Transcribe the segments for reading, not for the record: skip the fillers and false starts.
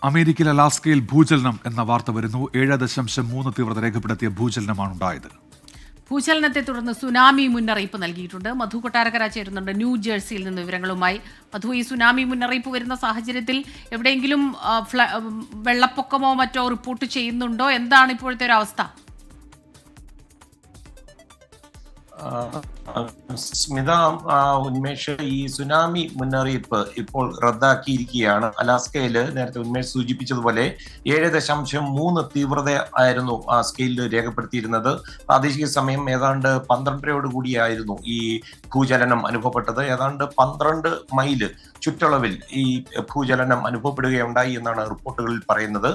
അമേരിക്കയിലെ അലാസ്കയിൽ ഭൂചലനം എന്ന വാർത്ത വരുന്നു. 7.3 തീവ്രത രേഖപ്പെടുത്തിയ ഭൂചലനമാണ് ഉണ്ടായത്. ഭൂചലനത്തെ തുടർന്ന് സുനാമി മുന്നറിയിപ്പ് നൽകിയിട്ടുണ്ട്. മധു കൊട്ടാരക്കര ചേരുന്നുണ്ട് ന്യൂജേഴ്സിയിൽ നിന്ന് വിവരങ്ങളുമായി. മധു, ഈ സുനാമി മുന്നറിയിപ്പ് വരുന്ന സാഹചര്യത്തിൽ എവിടെയെങ്കിലും വെള്ളപ്പൊക്കമോ മറ്റോ റിപ്പോർട്ട് ചെയ്യുന്നുണ്ടോ? എന്താണ് ഇപ്പോഴത്തെ ഒരു അവസ്ഥ? സ്മിത, ഉന്മേഷ്, ഈ സുനാമി മുന്നറിയിപ്പ് ഇപ്പോൾ റദ്ദാക്കിയിരിക്കുകയാണ്. അലാസ്കയിൽ നേരത്തെ ഉന്മേഷ് സൂചിപ്പിച്ചതുപോലെ 7.3 തീവ്രത ആയിരുന്നു ആ സ്കെയിലിൽ രേഖപ്പെടുത്തിയിരുന്നത്. പ്രാദേശിക സമയം ഏതാണ്ട് 12:30 കൂടിയായിരുന്നു ഈ ഭൂചലനം അനുഭവപ്പെട്ടത്. ഏതാണ്ട് 12 മൈല് ചുറ്റളവിൽ ഈ ഭൂചലനം അനുഭവപ്പെടുകയുണ്ടായി എന്നാണ് റിപ്പോർട്ടുകളിൽ പറയുന്നത്.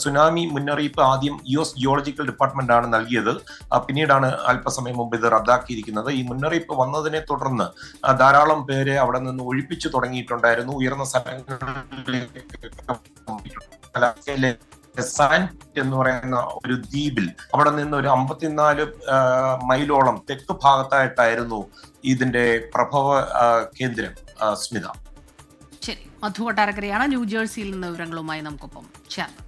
സുനാമി മുന്നറിയിപ്പ് ആദ്യം US ജിയോളജിക്കൽ ഡിപ്പാർട്ട്മെന്റ് ആണ് നൽകിയത്. പിന്നീടാണ് അല്പസമയം മുമ്പ് ഇത് റദ്ദാക്കിയിരിക്കുന്നത്. ഈ മുന്നറിയിപ്പ് വന്നതിനെ തുടർന്ന് ധാരാളം പേരെ അവിടെ നിന്ന് ഒഴിപ്പിച്ചു തുടങ്ങിയിട്ടുണ്ടായിരുന്നു. ഉയർന്ന സ്ഥലങ്ങളിലെ സാൻറ്റ് എന്ന് പറയുന്ന ഒരു ദ്വീപിൽ അവിടെ നിന്ന് ഒരു 54 മൈലോളം തെക്ക് ഭാഗത്തായിട്ടായിരുന്നു ഇതിന്റെ പ്രഭവ കേന്ദ്രം. സ്മിത, ശരി, മധു കൊട്ടാരക്കരയാണ് ന്യൂജേഴ്സിയിൽ നിന്ന് വിവരങ്ങളുമായി നമുക്കൊപ്പം ചേർന്നത്.